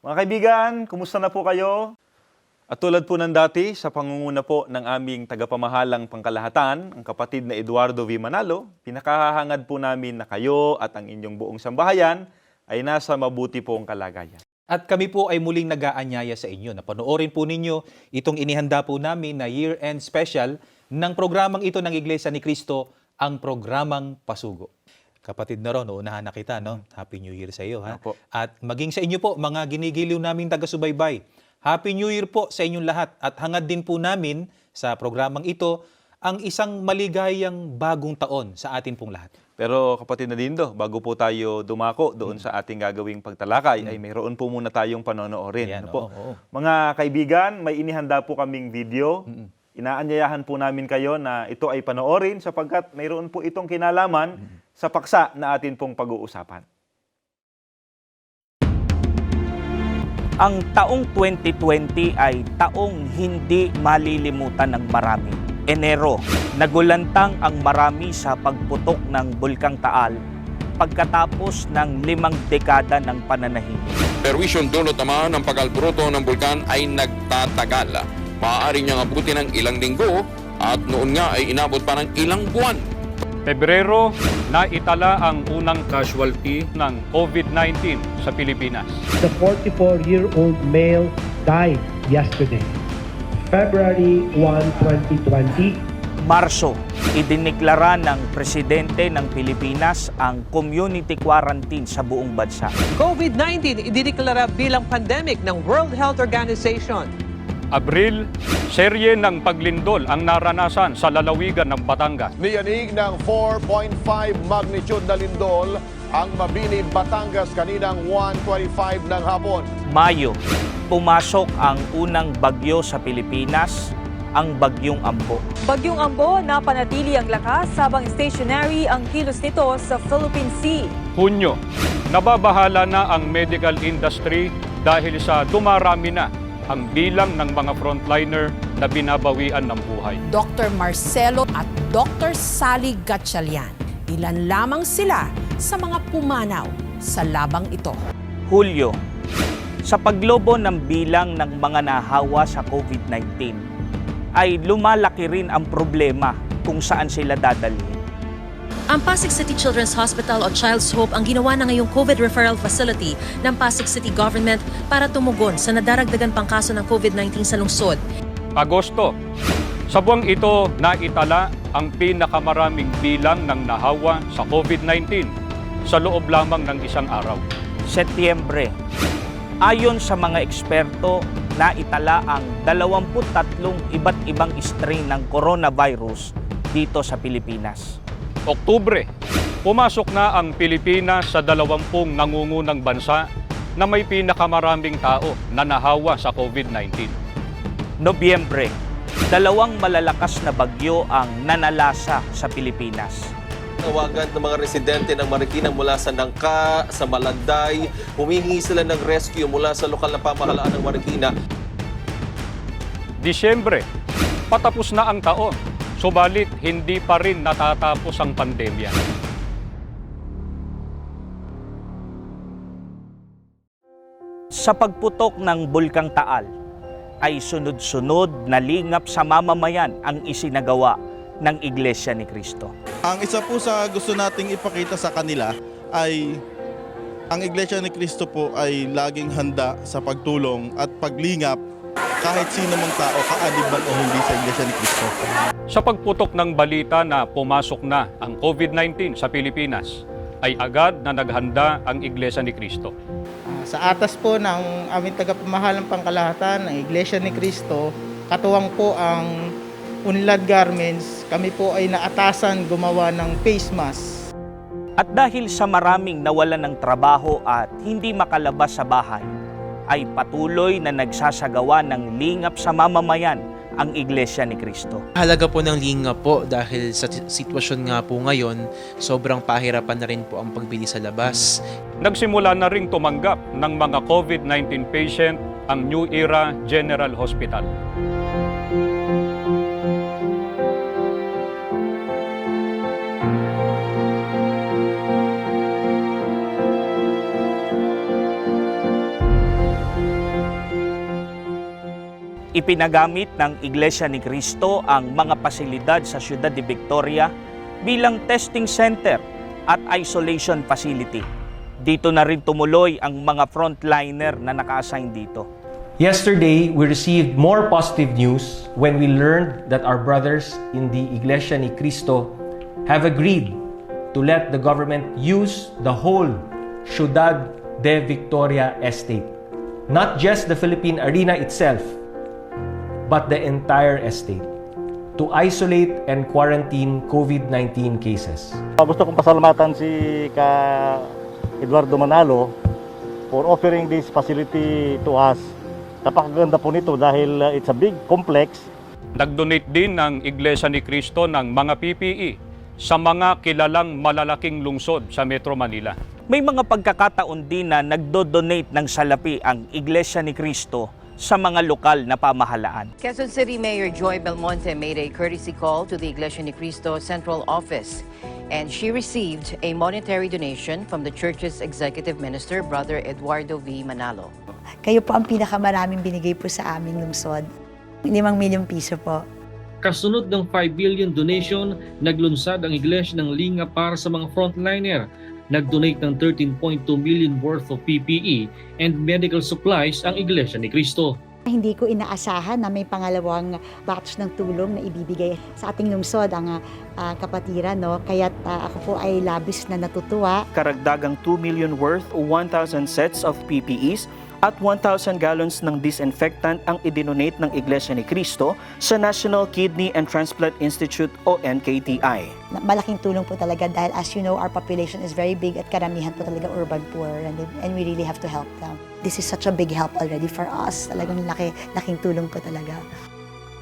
Mga kaibigan, kumusta na po kayo? At tulad po ng dati, sa pangunguna po ng aming tagapamahalang pangkalahatan, ang kapatid na Eduardo V. Manalo, pinakahahangad po namin na kayo at ang inyong buong sambahayan ay nasa mabuti pong kalagayan. At kami po ay muling nag-aanyaya sa inyo na panoorin po ninyo itong inihanda po namin na year-end special ng programang ito ng Iglesia ni Cristo, ang programang Pasugo. Kapatid na ron, uunahan na kita, no? Happy New Year sa iyo, ha? Opo. At maging sa inyo po, mga ginigiliw naming taga-subaybay, Happy New Year po sa inyong lahat. At hangad din po namin sa programang ito ang isang maligayang bagong taon sa atin pong lahat. Pero kapatid na Dindo, bago po tayo dumako doon sa ating gagawing pagtalakay, ay mayroon po muna tayong panonoorin. Ayan, Ano po? oo. Mga kaibigan, may inihanda po kaming video. Inaanyayahan po namin kayo na ito ay panoorin sapagkat mayroon po itong kinalaman sa paksa na atin pong pag-uusapan. Ang taong 2020 ay taong hindi malilimutan ng marami. Enero, nagulantang ang marami sa pagputok ng Bulkang Taal pagkatapos ng 5 dekada ng pananahimik. Perwisyong dulot naman ng pag-alboroto ng bulkan ay nagtatagal. Maaari niyang abutin ng ilang linggo at noon nga ay inabot pa ng ilang buwan. Pebrero, naitala ang unang casualty ng COVID-19 sa Pilipinas. The 44-year-old male died yesterday, February 1, 2020. Marso, idiniklara ng presidente ng Pilipinas ang community quarantine sa buong bansa. COVID-19 idineklara bilang pandemic ng World Health Organization. Abril, serye ng paglindol ang naranasan sa lalawigan ng Batangas. Niyanig ng 4.5 magnitude na lindol ang Mabini, Batangas kaninang 1:25 ng hapon. Mayo, pumasok ang unang bagyo sa Pilipinas, ang Bagyong Ambo. Bagyong Ambo na panatili ang lakas habang stationary ang kilos nito sa Philippine Sea. Hunyo, nababahala na ang medical industry dahil sa dumarami na ang bilang ng mga frontliner na binabawian ng buhay. Dr. Marcelo at Dr. Sally Gatchalian, ilan lamang sila sa mga pumanaw sa labang ito. Hulyo, sa paglobo ng bilang ng mga nahawa sa COVID-19, ay lumalaki rin ang problema kung saan sila dadalhin. Ang Pasig City Children's Hospital o Child's Hope ang ginawa na ngayong COVID referral facility ng Pasig City Government para tumugon sa nadaragdagan pang kaso ng COVID-19 sa lungsod. Agosto, sa buwang ito naitala ang pinakamaraming bilang ng nahawa sa COVID-19 sa loob lamang ng isang araw. Setyembre, ayon sa mga eksperto, naitala ang 23 iba't ibang strain ng coronavirus dito sa Pilipinas. Oktubre, pumasok na ang Pilipinas sa 20 nangungunang bansa na may pinakamaraming tao na nahawa sa COVID-19. Nobyembre, 2 malalakas na bagyo ang nanalasa sa Pilipinas. Tawagan ng mga residente ng Marikina mula sa Nangka, sa Malanday, humingi sila ng rescue mula sa lokal na pamahalaan ng Marikina. Disyembre, patapos na ang taon, subalit hindi pa rin natatapos ang pandemya. Sa pagputok ng Bulkang Taal, ay sunod-sunod na lingap sa mamamayan ang isinagawa ng Iglesia ni Cristo. Ang isa po sa gusto nating ipakita sa kanila ay ang Iglesia ni Cristo po ay laging handa sa pagtulong at paglingap kahit sino mang tao, kaanib man o hindi sa Iglesia ni Cristo. Sa pagputok ng balita na pumasok na ang COVID-19 sa Pilipinas, ay agad na naghanda ang Iglesia ni Cristo. Sa atas po ng aming tagapamahalang pangkalahatan ng Iglesia ni Cristo, katuwang po ang Unlad Garments, kami po ay naatasan gumawa ng face mask. At dahil sa maraming nawalan ng trabaho at hindi makalabas sa bahay, ay patuloy na nagsasagawa ng lingap sa mamamayan ang Iglesia ni Cristo. Halaga po ng lingap po dahil sa sitwasyon nga po ngayon, sobrang pahirapan na rin po ang pagbili sa labas. Nagsimula na ring tumanggap ng mga COVID-19 patient ang New Era General Hospital. Ipinagamit ng Iglesia ni Cristo ang mga pasilidad sa Ciudad de Victoria bilang testing center at isolation facility. Dito na rin tumuloy ang mga frontliner na naka-assign dito. Yesterday, we received more positive news when we learned that our brothers in the Iglesia ni Cristo have agreed to let the government use the whole Ciudad de Victoria estate. Not just the Philippine Arena itself, but the entire estate, to isolate and quarantine COVID-19 cases. Gusto kong pasalamatan si Eduardo Manalo for offering this facility to us. Napakaganda po nito dahil it's a big complex. Nag-donate din ng Iglesia ni Cristo ng mga PPE sa mga kilalang malalaking lungsod sa Metro Manila. May mga pagkakataon din na nagdo-donate ng salapi ang Iglesia ni Cristo sa mga lokal na pamahalaan. Quezon City Mayor Joy Belmonte made a courtesy call to the Iglesia ni Cristo Central Office, and she received a monetary donation from the church's executive minister, Brother Eduardo V. Manalo. Kayo po ang pinakamaraming binigay po sa aming lungsod. 5 milyong piso po. Kasunod ng 5 billion donation, naglunsad ang Iglesia ng Linga para sa mga frontliner. Nag-donate ng 13.2 million worth of PPE and medical supplies ang Iglesia ni Cristo. Hindi ko inaasahan na may pangalawang batch ng tulong na ibibigay sa ating lungsod ang kapatiran, no? Kaya't ako po ay labis na natutuwa. Karagdagang 2 million worth o 1,000 sets of PPEs at 1,000 gallons ng disinfectant ang idinonate ng Iglesia ni Cristo sa National Kidney and Transplant Institute o NKTI. Malaking tulong po talaga dahil as you know, our population is very big at karamihan po talaga urban poor and we really have to help them. This is such a big help already for us. Talagang laking tulong po talaga.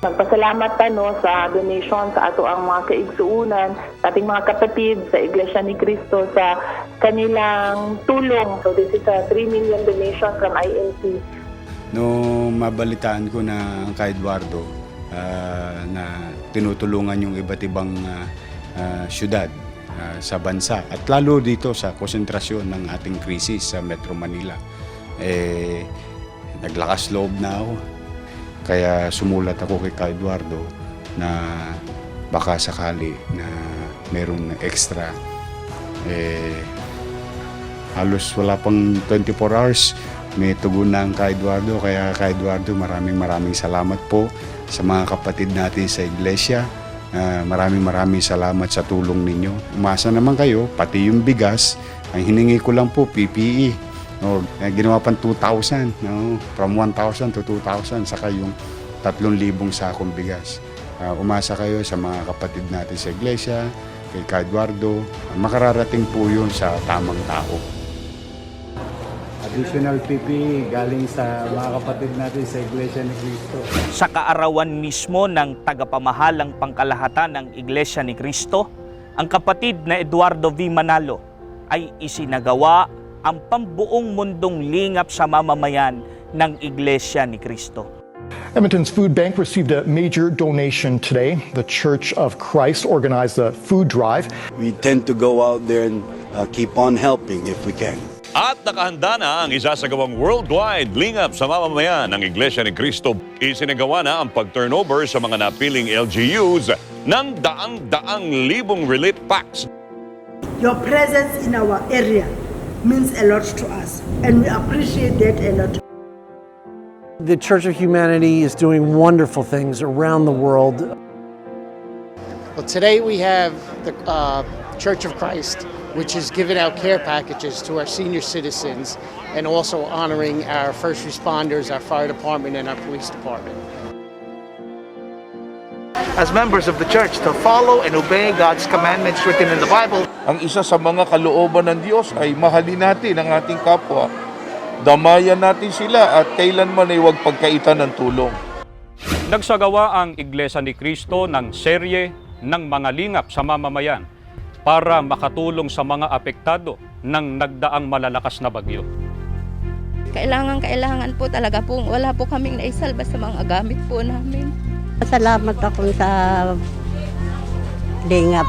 Nagpasalamat pa sa donation sa ato ang mga kaigsuunan, sa ating mga kapatid sa Iglesia ni Cristo sa kanilang tulong. So this is a 3 million donation from INC. Nung mabalitaan ko na kay Eduardo na tinutulungan yung iba't ibang syudad sa bansa at lalo dito sa konsentrasyon ng ating krisis sa Metro Manila, naglakas loob na ako. Kaya sumulat ako kay Eduardo na baka sakali na merong extra. Halos wala pang 24 hours, may tugon na ang kay Eduardo. Kaya kay Eduardo, maraming salamat po sa mga kapatid natin sa iglesia. Maraming salamat sa tulong ninyo. Umasa naman kayo, pati yung bigas, ang hiningi ko lang po, PPE. Ginawa pang 2,000, from 1,000 to 2,000, saka yung 3,000 sakong bigas. Umasa kayo sa mga kapatid natin sa iglesia, kay Eduardo, makararating po yun sa tamang tao. Additional PPE galing sa mga kapatid natin sa Iglesia ni Cristo. Sa kaarawan mismo ng tagapamahalang pangkalahatan ng Iglesia ni Cristo, ang kapatid na Eduardo V. Manalo ay isinagawa ang pambuong mundong lingap sa mamamayan ng Iglesia ni Cristo. Edmonton's Food Bank received a major donation today. The Church of Christ organized a food drive. We tend to go out there and keep on helping if we can. At nakahanda na ang isasagawang worldwide lingap sa mamamayan ng Iglesia ni Cristo. Isinagawa na ang pag-turnover sa mga napiling LGUs ng daang-daang libong relief packs. Your presence in our area means a lot to us, and we appreciate that a lot. The Church of Humanity is doing wonderful things around the world. Well, today we have the Church of Christ, which is giving out care packages to our senior citizens and also honoring our first responders, our fire department, and our police department. As members of the church, to follow and obey God's commandments written in the Bible. Ang isa sa mga kalooban ng Diyos ay mahalin natin ang ating kapwa. Damayan natin sila at kailanman ay huwag pagkaitan ng tulong. Nagsagawa ang Iglesia ni Cristo ng serye ng mga lingap sa mamamayan para makatulong sa mga apektado ng nagdaang malalakas na bagyo. Kailangan po talaga po, wala po kaming naisalba sa mga gamit po namin. Salamat ako sa lingap.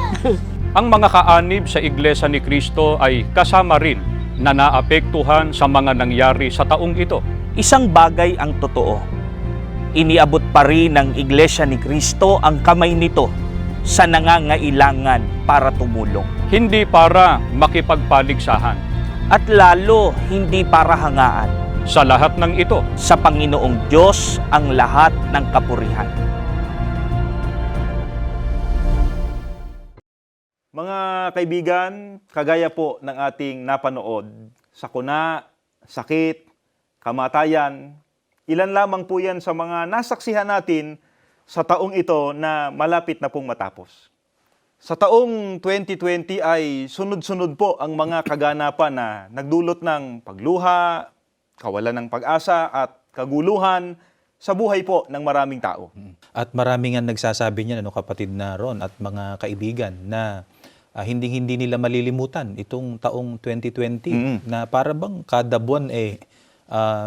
Ang mga kaanib sa Iglesia ni Cristo ay kasama rin na naapektuhan sa mga nangyari sa taong ito. Isang bagay ang totoo. iniabot pa rin ng Iglesia ni Cristo ang kamay nito sa nangangailangan para tumulong. Hindi para makipagpaligsahan. At lalo hindi para hangaan. Sa lahat ng ito, Sa Panginoong Diyos ang lahat ng kapurihan. Mga kaibigan, kagaya po ng ating napanood, sakuna, sakit, kamatayan, ilan lamang po yan sa mga nasaksihan natin sa taong ito na malapit na pong matapos. Sa taong 2020 ay sunod-sunod po ang mga kaganapan na nagdulot ng pagluha, kawalan ng pag-asa at kaguluhan sa buhay po ng maraming tao. At marami nga nagsasabi niyan, kapatid na Ron at mga kaibigan, na hindi nila malilimutan itong taong 2020 na para bang kada buwan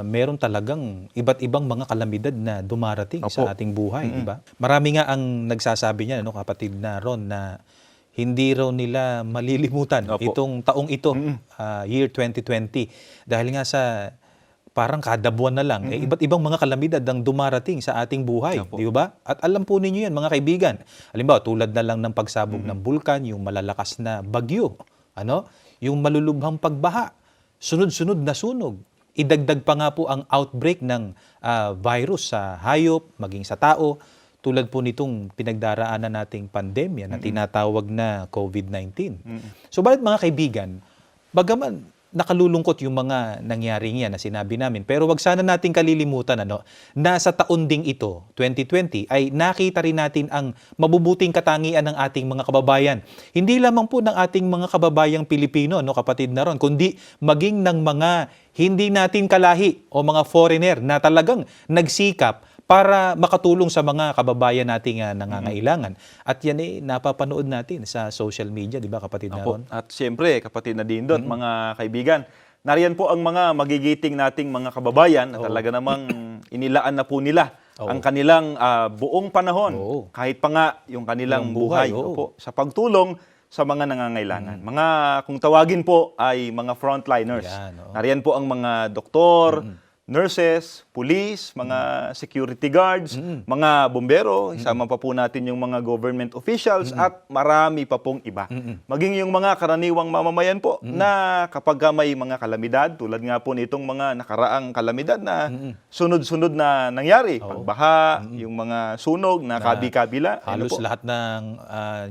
meron talagang iba't ibang mga kalamidad na dumarating sa ating buhay, di ba? Marami nga ang nagsasabi niyan, kapatid na Ron, na hindi raw nila malilimutan itong taong ito, year 2020, dahil nga sa parang kada buwan na lang, iba't ibang mga kalamidad ang dumarating sa ating buhay, di ba? At alam po ninyo yan, mga kaibigan. Halimbawa, tulad na lang ng pagsabog ng bulkan, yung malalakas na bagyo, yung malulubhang pagbaha, sunod-sunod na sunog. Idagdag pa nga po ang outbreak ng virus sa hayop, maging sa tao, tulad po nitong pinagdaraanan nating pandemya na tinatawag na COVID-19. So, bakit mga kaibigan, bagaman nakalulungkot yung mga nangyari yan na sinabi namin, pero wag sana nating kalilimutan na sa taon ding ito, 2020, ay nakita rin natin ang mabubuting katangian ng ating mga kababayan. Hindi lamang po ng ating mga kababayang Pilipino, kapatid na Ron, kundi maging ng mga hindi natin kalahi o mga foreigner na talagang nagsikap para makatulong sa mga kababayan nating nangangailangan. At yan napapanood natin sa social media, di ba, kapatid na Ron? At siyempre, kapatid na Dindot, mga kaibigan, nariyan po ang mga magigiting nating mga kababayan na talaga namang inilaan na po nila ang kanilang buong panahon, kahit pa nga yung kanilang buhay sa pagtulong sa mga nangangailangan. Mga, kung tawagin po, ay mga frontliners. Nariyan po ang mga doktor, nurses, police, mga security guards, mga bombero, isama pa po natin yung mga government officials at marami pa pong iba. Maging yung mga karaniwang mamamayan po na kapag may mga kalamidad, tulad nga po nitong mga nakaraang kalamidad na sunod-sunod na nangyari, pagbaha, yung mga sunog na kabi-kabila. Halos lahat ng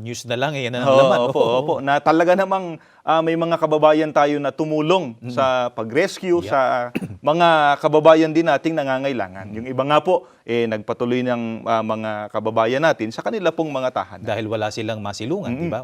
news na lang, yan ang laman. Opo. Na talaga namang may mga kababayan tayo na tumulong sa pag-rescue sa mga kababayan din nating nangangailangan. Yung iba nga po, nagpatuloy ng mga kababayan natin sa kanila pong mga tahanan. Dahil wala silang masilungan, di ba?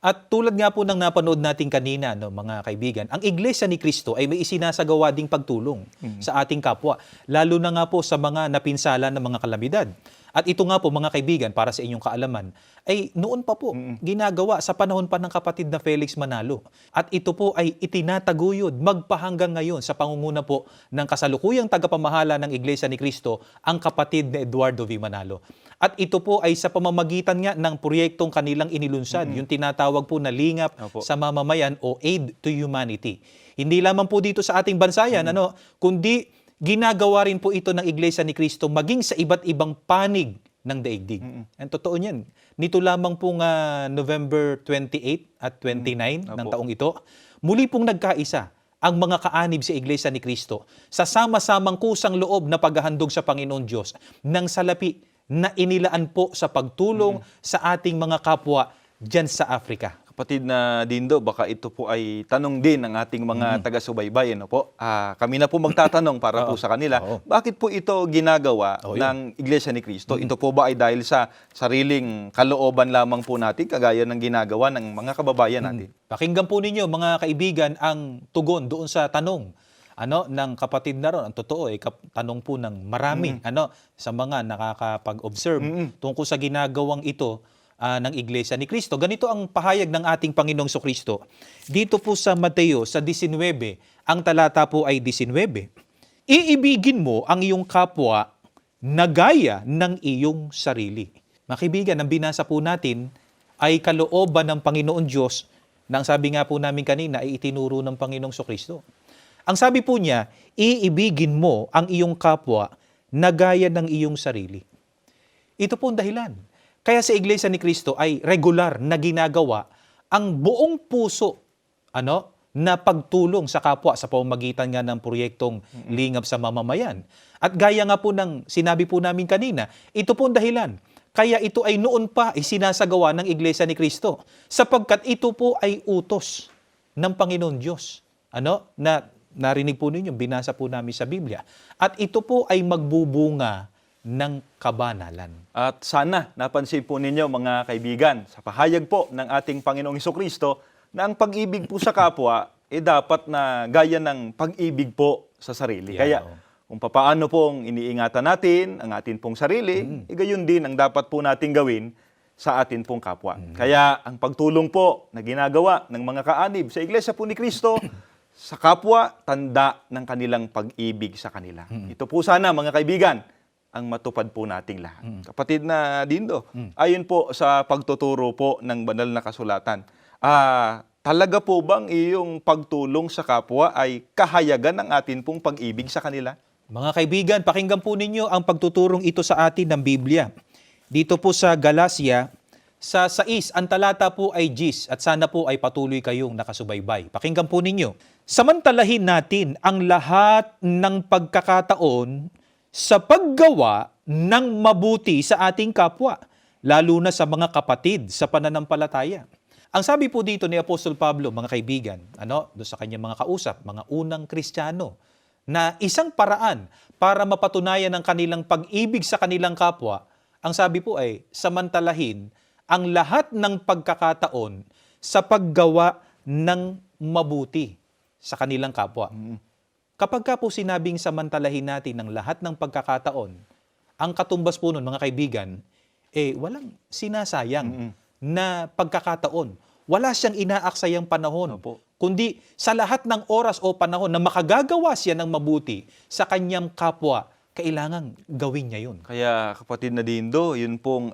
At tulad nga po ng napanood natin kanina, mga kaibigan, ang Iglesia ni Cristo ay may isinasagawa ding pagtulong sa ating kapwa, lalo na nga po sa mga napinsala ng mga kalamidad. At ito nga po, mga kaibigan, para sa inyong kaalaman, ay noon pa po ginagawa sa panahon pa ng kapatid na Felix Manalo. At ito po ay itinataguyod magpahanggang ngayon sa pangunguna po ng kasalukuyang tagapamahala ng Iglesia ni Cristo, ang kapatid na Eduardo V. Manalo. At ito po ay sa pamamagitan nga ng proyektong kanilang inilunsad, yung tinatawag po na Lingap sa Mamamayan o Aid to Humanity. Hindi lamang po dito sa ating bansa yan, kundi ginagawa rin po ito ng Iglesia ni Cristo maging sa iba't ibang panig ng daigdig. And totoo niyan. Nito lamang pong November 28 at 29 ng taong ito, muli pong nagkaisa ang mga kaanib sa Iglesia ni Cristo sa sama-samang kusang loob na paghahandog sa Panginoon Diyos ng salapi na inilaan po sa pagtulong sa ating mga kapwa dyan sa Africa. Kapatid na Dindo, baka ito po ay tanong din ng ating mga taga-subaybay. Kami na po magtatanong para po sa kanila. Bakit po ito ginagawa ng Iglesia ni Cristo? Ito po ba ay dahil sa sariling kalooban lamang po natin, kagaya ng ginagawa ng mga kababayan natin? Pakinggan po ninyo, mga kaibigan, ang tugon doon sa tanong ng kapatid na Ron. Ang totoo, tanong po ng marami sa mga nakakapag-observe tungkol sa ginagawang ito ng Iglesia ni Cristo. Ganito ang pahayag ng ating Panginoong Sokristo. Dito po sa Mateo, sa 19, ang talata po ay 19. Iibigin mo ang iyong kapwa na gaya ng iyong sarili. Mga kaibigan, ang binasa po natin ay kalooban ng Panginoon Diyos na ang sabi nga po namin kanina ay itinuro ng Panginoong Sokristo. Ang sabi po niya, iibigin mo ang iyong kapwa na gaya ng iyong sarili. Ito po ang dahilan. Kaya sa Iglesia ni Cristo ay regular na ginagawa ang buong puso na pagtulong sa kapwa sa pamamagitan nga ng proyektong Lingap sa Mamamayan. At gaya nga po ng sinabi po namin kanina, ito po ang dahilan. Kaya ito ay noon pa isinasagawa ng Iglesia ni Cristo sapagkat ito po ay utos ng Panginoon Diyos. Na narinig po ninyo, binasa po namin sa Biblia. At ito po ay magbubunga ng kabanalan. At sana napansin po ninyo mga kaibigan sa pahayag po ng ating Panginoong Hesukristo na ang pag-ibig po sa kapwa dapat na gaya ng pag-ibig po sa sarili. Kaya kung paano pong iniingatan natin ang atin pong sarili, gayon din ang dapat po natin gawin sa atin pong kapwa. Kaya ang pagtulong po na ginagawa ng mga kaanib sa Iglesia po ni Cristo sa kapwa, tanda ng kanilang pag-ibig sa kanila. Ito po sana mga kaibigan ang matupad po nating lahat. Kapatid na Dindo, ayon po sa pagtuturo po ng banal na kasulatan, talaga po bang iyong pagtulong sa kapwa ay kahayagan ng atin pong pag-ibig sa kanila? Mga kaibigan, pakinggan po ninyo ang pagtuturong ito sa atin ng Biblia. Dito po sa Galacia, sa 6, ang talata po ay Gis, at sana po ay patuloy kayong nakasubaybay. Pakinggan po ninyo. Samantalahin natin ang lahat ng pagkakataon sa paggawa ng mabuti sa ating kapwa, lalo na sa mga kapatid sa pananampalataya. Ang sabi po dito ni Apostol Pablo, mga kaibigan, doon sa kanyang mga kausap, mga unang Kristiyano, na isang paraan para mapatunayan ang kanilang pag-ibig sa kanilang kapwa, ang sabi po ay samantalahin ang lahat ng pagkakataon sa paggawa ng mabuti sa kanilang kapwa. Kapag ka po sinabing samantalahin natin ng lahat ng pagkakataon, ang katumbas po nun, mga kaibigan, walang sinasayang na pagkakataon. Wala siyang inaaksayang panahon, kundi sa lahat ng oras o panahon na makagagawa siya ng mabuti sa kanyang kapwa, kailangan gawin niya yun. Kaya kapatid na Dindo, yun pong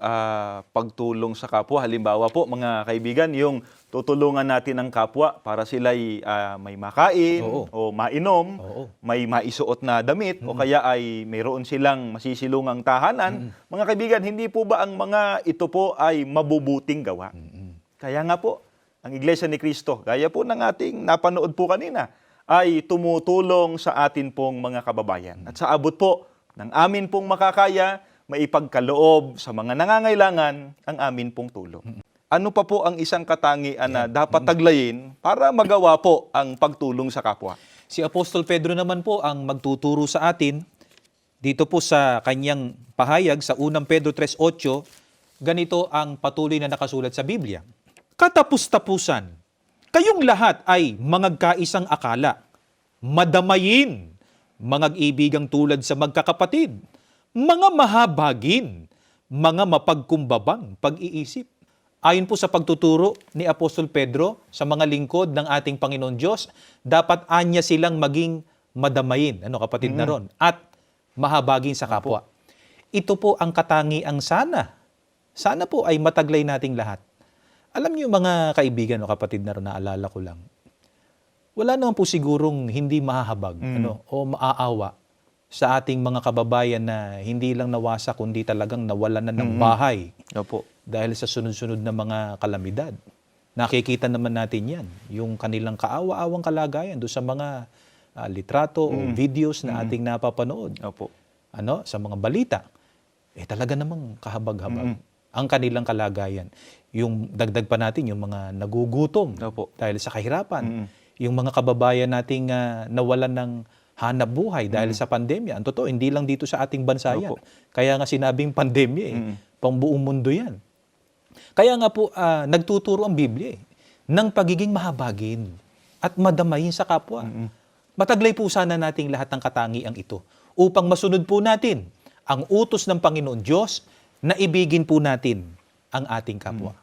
pagtulong sa kapwa. Halimbawa po mga kaibigan, yung tutulungan natin ang kapwa para sila'y may makain o mainom, may maisuot na damit o kaya ay mayroon silang masisilungang tahanan. Mga kaibigan, hindi po ba ang mga ito po ay mabubuting gawa? Kaya nga po, ang Iglesia ni Cristo, gaya po ng ating napanood po kanina, ay tumutulong sa atin pong mga kababayan. At sa abot po ng amin pong makakaya, maipagkaloob sa mga nangangailangan ang amin pong tulong. Ano pa po ang isang katangian na dapat taglayin para magawa po ang pagtulong sa kapwa? Si Apostol Pedro naman po ang magtuturo sa atin dito po sa kanyang pahayag sa 1 Pedro 3:8, ganito ang patuloy na nakasulat sa Biblia. Katapus-tapusan, kayong lahat ay mangagkaisang akala, madamayin, mangag-ibigang tulad sa magkakapatid, mga mahabagin, mga mapagkumbabang pag-iisip. Ayon po sa pagtuturo ni Apostol Pedro sa mga lingkod ng ating Panginoon Diyos, dapat anya silang maging madamayin, kapatid na ron, at mahabagin sa kapwa. Ito po ang katangiang sana po ay mataglay nating lahat. Alam niyo mga kaibigan o kapatid na ron, naalala ko lang, wala naman po sigurong hindi mahahabag o maaawa sa ating mga kababayan na hindi lang nawasa kundi talagang nawalan na ng bahay dahil sa sunod-sunod na mga kalamidad. Nakikita naman natin yan, yung kanilang kaawa-awang kalagayan doon sa mga litrato o videos na ating napapanood. Sa mga balita, talaga namang kahabag-habag ang kanilang kalagayan. Yung dagdag pa natin, yung mga nagugutom dahil sa kahirapan. Yung mga kababayan nating nawalan ng hanap buhay dahil sa pandemya. Ang totoo, hindi lang dito sa ating bansa yan. Kaya nga sinabing pandemya, pang buong mundo yan. Kaya nga po, nagtuturo ang Biblia ng pagiging mahabagin at madamayin sa kapwa. Mataglay po sana nating lahat ng katangiang ito upang masunod po natin ang utos ng Panginoon Diyos na ibigin po natin ang ating kapwa.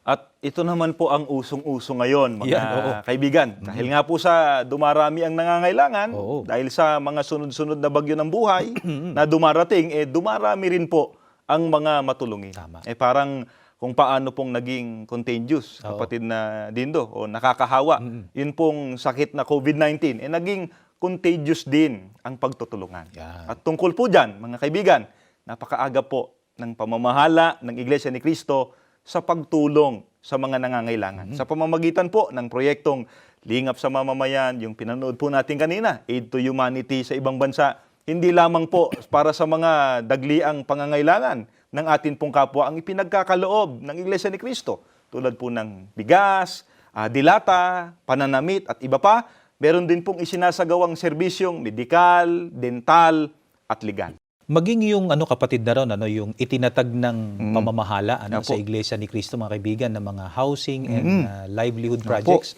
At ito naman po ang usong-uso ngayon, mga kaibigan. Dahil nga po sa dumarami ang nangangailangan, dahil sa mga sunod-sunod na bagyo ng buhay na dumarating, dumarami rin po ang mga matulungin. Parang kung paano pong naging contagious, kapatid na Dindo, o nakakahawa, yun pong sakit na COVID-19, naging contagious din ang pagtutulungan. At tungkol po dyan, mga kaibigan, napakaaga po ng pamamahala ng Iglesia ni Cristo sa pagtulong sa mga nangangailangan. Sa pamamagitan po ng proyektong Lingap sa Mamamayan, yung pinanood po natin kanina, Aid to Humanity sa ibang bansa, hindi lamang po para sa mga dagliang pangangailangan ng atin pong kapwa ang ipinagkakaloob ng Iglesia ni Cristo. Tulad po ng bigas, dilata, pananamit at iba pa, meron din pong isinasagawang serbisyong medikal, dental at legal. Maging yung kapatid na ron, yung itinatag ng pamamahala sa Iglesia ni Cristo, mga kaibigan, ng mga housing and livelihood projects.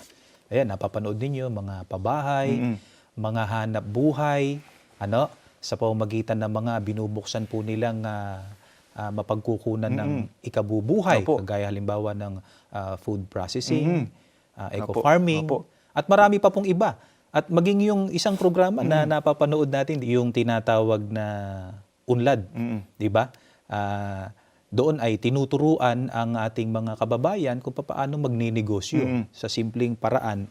Ayan, napapanood ninyo, mga pabahay, mga hanap buhay, sa pamamagitan ng mga binubuksan po nilang mapagkukunan ng ikabubuhay, kagaya halimbawa ng food processing, eco-farming, at marami pa pong iba. At maging yung isang programa na napapanood natin, yung tinatawag na UNLAD, di ba? Doon ay tinuturuan ang ating mga kababayan kung paano magninegosyo sa simpleng paraan.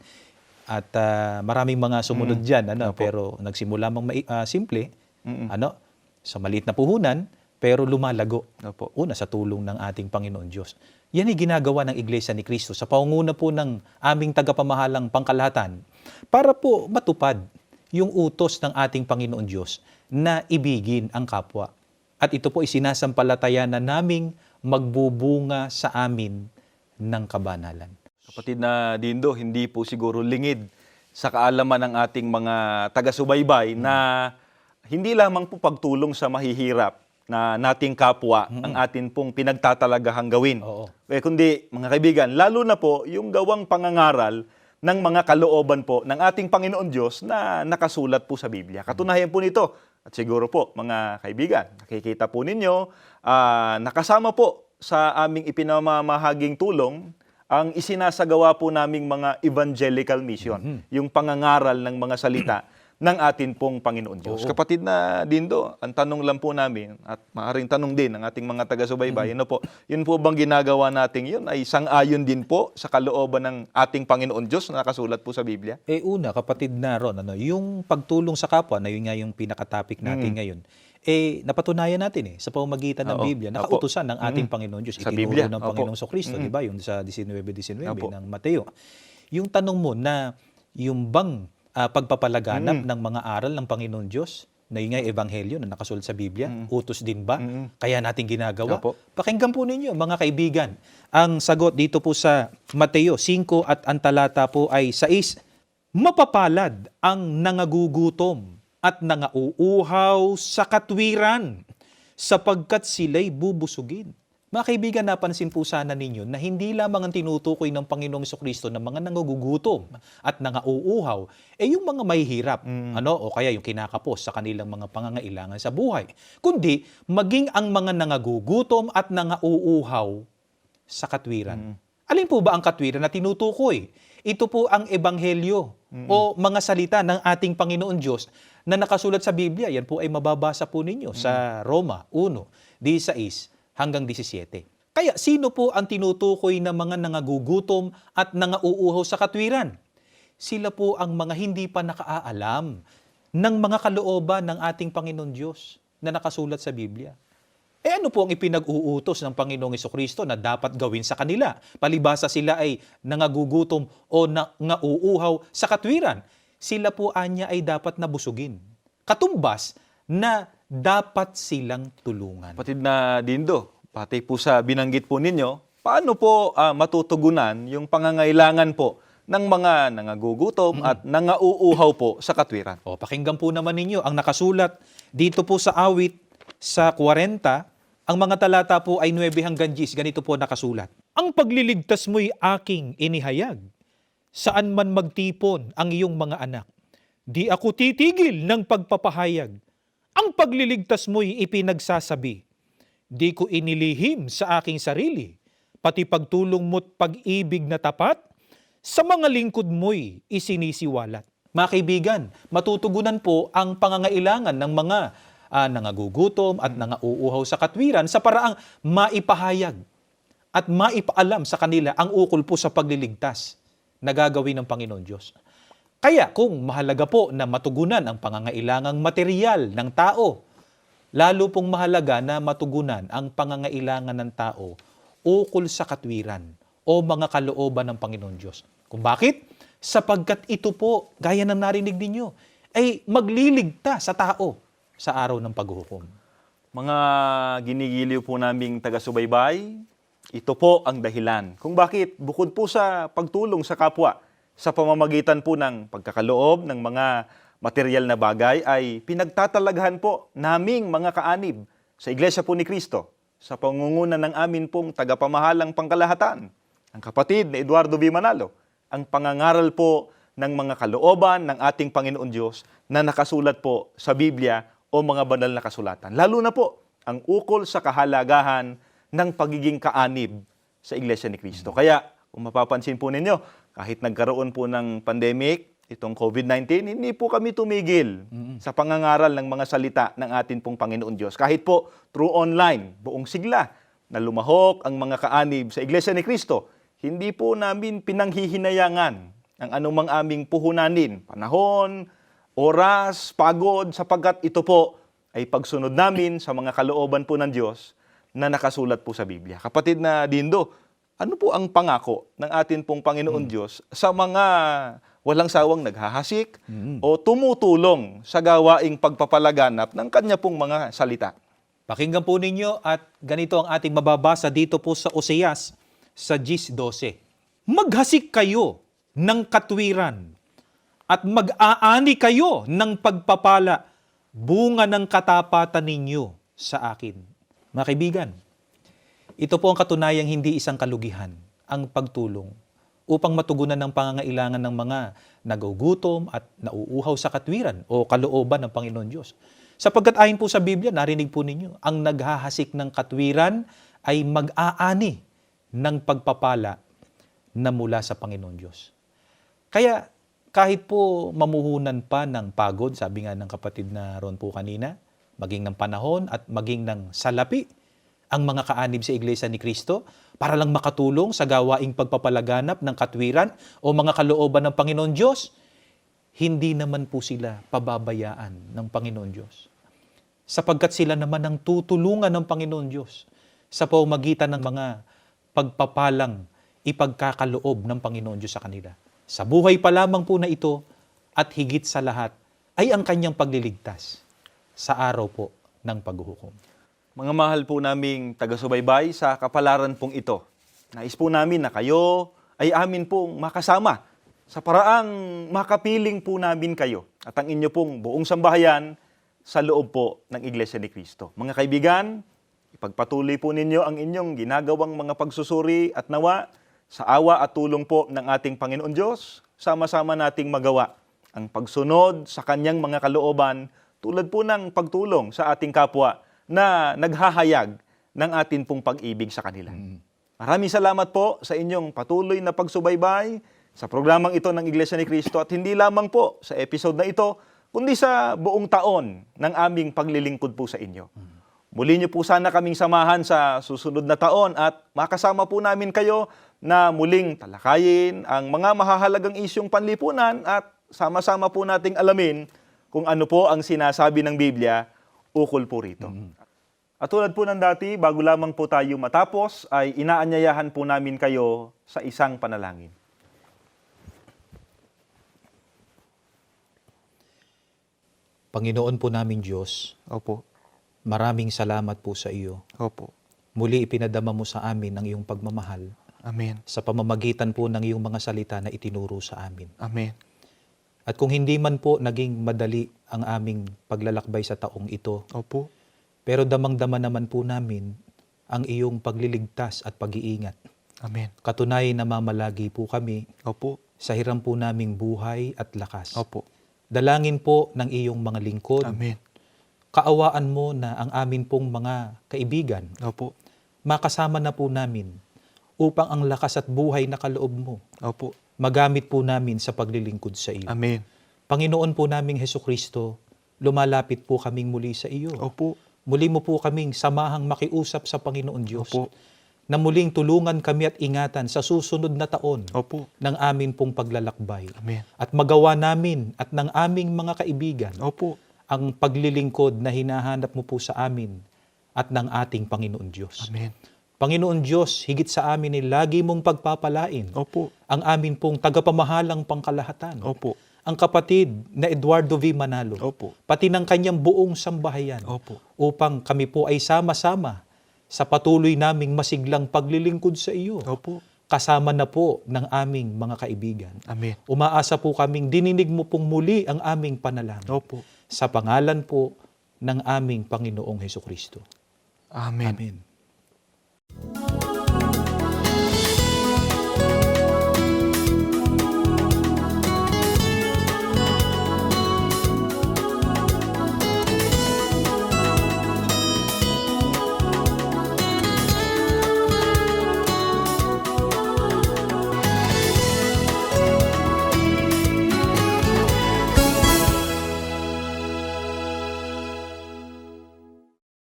At maraming mga sumunod dyan, pero nagsimula mang simple, sa maliit na puhunan, pero lumalago. Una, sa tulong ng ating Panginoon Diyos. Yan ay ginagawa ng Iglesia ni Cristo sa pangunguna po ng aming tagapamahalang pangkalahatan para po matupad yung utos ng ating Panginoon Diyos na ibigin ang kapwa. At ito po isinasampalataya na naming magbubunga sa amin ng kabanalan. Kapatid na Dindo, hindi po siguro lingid sa kaalaman ng ating mga taga-subaybay na hindi lamang po pagtulong sa mahihirap na nating kapwa ang atin pong pinagtatalagahang gawin. Kundi, mga kaibigan, lalo na po yung gawang pangangaral ng mga kalooban po ng ating Panginoon Diyos na nakasulat po sa Biblia. Katunayan po nito, at siguro po, mga kaibigan, nakikita po ninyo, nakasama po sa aming ipinamamahaging tulong ang isinasagawa po naming mga evangelical mission, yung pangangaral ng mga salita ng atin pong Panginoon Diyos. Kapatid na Dindo, ang tanong lang po namin, at maaaring tanong din ng ating mga taga-subaybay, yun po bang ginagawa natin yun ay sang-ayon din po sa kalooban ng ating Panginoon Diyos na nakasulat po sa Biblia? Una, kapatid na ron, yung pagtulong sa kapwa, na yun nga yung pinaka-topic natin ngayon, napatunayan natin sa pamamagitan ng Biblia, nakautusan ng ating Panginoon Diyos, itinuro ng Panginoong Kristo, di ba? Yung sa 19:19 ng Mateo. Yung tanong mo na yung bang pagpapalaganap ng mga aral ng Panginoon Diyos, na yun nga ebanghelyo na nakasulat sa Biblia, utos din ba? Kaya natin ginagawa? Pakinggan po ninyo, mga kaibigan. Ang sagot dito po sa Mateo 5 at ang talata po ay 6, mapapalad ang nangagugutom at nangauuhaw sa katwiran, sapagkat sila'y bubusugin. Mga kaibigan, napansin po sana ninyo na hindi lamang ang tinutukoy ng Panginoong Jesucristo ng mga nangagugutom at nangauuhaw, yung mga mahihirap, o kaya yung kinakapos sa kanilang mga pangangailangan sa buhay, kundi maging ang mga nangagugutom at nangauuhaw sa katwiran. Alin po ba ang katwiran na tinutukoy? Ito po ang ebanghelyo o mga salita ng ating Panginoon Diyos na nakasulat sa Biblia. Yan po ay mababasa po ninyo sa Roma 1:16 hanggang 17. Kaya sino po ang tinutukoy ng mga nangagugutom at nangauuhaw sa katwiran? Sila po ang mga hindi pa nakaalam ng mga kalooban ng ating Panginoon Diyos na nakasulat sa Biblia. Ano po ang ipinag-uutos ng Panginoong Jesucristo na dapat gawin sa kanila? Palibasa sila ay nangagugutom o nangauuhaw sa katwiran. Sila po anya ay dapat nabusugin. Katumbas na dapat silang tulungan. Kapatid na Dindo, pati po sa binanggit po ninyo, paano po matutugunan yung pangangailangan po ng mga nangagugutom at nangauuhaw po sa katwiran? Pakinggan po naman ninyo ang nakasulat dito po sa awit sa 40, ang mga talata po ay 9 hanggang 10, ganito po nakasulat. Ang pagliligtas mo'y aking inihayag, saan man magtipon ang iyong mga anak. Di ako titigil ng pagpapahayag. Ang pagliligtas mo'y ipinagsasabi. Di ko inilihim sa aking sarili, pati pagtulong mo't pag-ibig na tapat, sa mga lingkod mo'y isinisiwalat. Mga kaibigan, matutugunan po ang pangangailangan ng mga nangagugutom at nangauuhaw sa katwiran sa paraang maipahayag at maipaalam sa kanila ang ukol po sa pagliligtas na gagawin ng Panginoon Diyos. Kaya kung mahalaga po na matugunan ang pangangailangang material ng tao, lalo pong mahalaga na matugunan ang pangangailangan ng tao ukol sa katwiran o mga kalooban ng Panginoon Diyos. Kung bakit? Sapagkat ito po, gaya ng narinig ninyo, ay magliligtas sa tao sa araw ng paghuhukom. Mga ginigiliw po naming taga-subaybay, ito po ang dahilan kung bakit bukod po sa pagtulong sa kapwa sa pamamagitan po ng pagkakaloob ng mga material na bagay ay pinagtatalaghan po naming mga kaanib sa Iglesia po ni Cristo sa pangunguna ng amin pong tagapamahalang pangkalahatan, ang kapatid na Eduardo V. Manalo, ang pangangaral po ng mga kalooban ng ating Panginoon Diyos na nakasulat po sa Biblia o mga banal na kasulatan. Lalo na po ang ukol sa kahalagahan ng pagiging kaanib sa Iglesia ni Cristo. Kaya kung mapapansin po ninyo, kahit nagkaroon po ng pandemic, itong COVID-19, hindi po kami tumigil sa pangangaral ng mga salita ng ating pong Panginoon Diyos. Kahit po through online, buong sigla na lumahok ang mga kaanib sa Iglesia ni Cristo, hindi po namin pinanghihinayangan ang anumang aming puhunanin, panahon, oras, pagod, sapagkat ito po ay pagsunod namin sa mga kalooban po ng Diyos na nakasulat po sa Biblia. Kapatid na Dindo, ano po ang pangako ng atin pong Panginoon Diyos sa mga walang sawang naghahasik o tumutulong sa gawaing pagpapalaganap ng kanya pong mga salita? Pakinggan po ninyo at ganito ang ating mababasa dito po sa Oseas sa 10:12. Maghasik kayo ng katwiran at mag-aani kayo ng pagpapala, bunga ng katapatan ninyo sa akin. Mga kaibigan, ito po ang katunayang hindi isang kalugihan, ang pagtulong upang matugunan ng pangangailangan ng mga nagugutom at nauuhaw sa katwiran o kalooban ng Panginoon Diyos. Sapagkat ayon po sa Biblia, narinig po ninyo, ang naghahasik ng katwiran ay mag-aani ng pagpapala na mula sa Panginoon Diyos. Kaya kahit po mamuhunan pa ng pagod, sabi nga ng kapatid na Ron po kanina, maging ng panahon at maging ng salapi, ang mga kaanib sa Iglesia ni Cristo para lang makatulong sa gawaing pagpapalaganap ng katwiran o mga kalooban ng Panginoon Diyos, hindi naman po sila pababayaan ng Panginoon Diyos. Sapagkat sila naman ang tutulungan ng Panginoon Diyos sa pamamagitan ng mga pagpapalang ipagkakaloob ng Panginoon Diyos sa kanila. Sa buhay pa lamang po na ito at higit sa lahat ay ang kanyang pagliligtas sa araw po ng paghuhukom. Mga mahal po naming taga-subaybay sa kapalaran pong ito, nais po namin na kayo ay amin pong makasama sa paraang makapiling po namin kayo at ang inyo pong buong sambahayan sa loob po ng Iglesia ni Cristo. Mga kaibigan, ipagpatuloy po ninyo ang inyong ginagawang mga pagsusuri at nawa sa awa at tulong po ng ating Panginoon Diyos, sama-sama nating magawa ang pagsunod sa kanyang mga kalooban tulad po ng pagtulong sa ating kapwa na naghahayag ng atin pong pag-ibig sa kanila. Maraming salamat po sa inyong patuloy na pagsubaybay sa programang ito ng Iglesia ni Cristo at hindi lamang po sa episode na ito, kundi sa buong taon ng aming paglilingkod po sa inyo. Muli niyo po sana kaming samahan sa susunod na taon at makasama po namin kayo na muling talakayin ang mga mahahalagang isyong panlipunan at sama-sama po nating alamin kung ano po ang sinasabi ng Biblia ukol po rito. At tulad po ng dati, bago lamang po tayo matapos, ay inaanyayahan po namin kayo sa isang panalangin. Panginoon po namin Diyos, Opo. maraming salamat po sa iyo. Opo. Muli ipinadama mo sa amin ang iyong pagmamahal Amen. sa pamamagitan po ng iyong mga salita na itinuro sa amin. Amen. At kung hindi man po naging madali ang aming paglalakbay sa taong ito, Opo. pero damang-dama naman po namin ang iyong pagliligtas at pag-iingat. Amen. Katunayan na mamalagi po kami Opo. sa hiram po naming buhay at lakas. Opo. Dalangin po ng iyong mga lingkod. Amen. Kaawaan mo na ang amin pong mga kaibigan, Opo. makasama na po namin upang ang lakas at buhay na kaloob mo, Opo. magamit po namin sa paglilingkod sa iyo. Amen. Panginoon po naming Hesukristo, lumalapit po kaming muli sa iyo. Opo. Muli mo po kaming samahang makiusap sa Panginoon Diyos. Opo. na muling tulungan kami at ingatan sa susunod na taon Opo. ng amin pong paglalakbay. Amen. At magawa namin at ng aming mga kaibigan Opo. ang paglilingkod na hinahanap mo po sa amin at ng ating Panginoon Diyos. Amen. Panginoon Diyos, higit sa amin ay lagi mong pagpapalain Opo. ang amin pong tagapamahalang pangkalahatan. Opo. Ang kapatid na Eduardo V. Manalo, Opo. pati ng kanyang buong sambahayan, Opo. upang kami po ay sama-sama sa patuloy naming masiglang paglilingkod sa iyo. Opo. Kasama na po ng aming mga kaibigan. Amen. Umaasa po kaming dininig mo pong muli ang aming panalangin. Opo. Sa pangalan po ng aming Panginoong Hesukristo. Amen. Amen.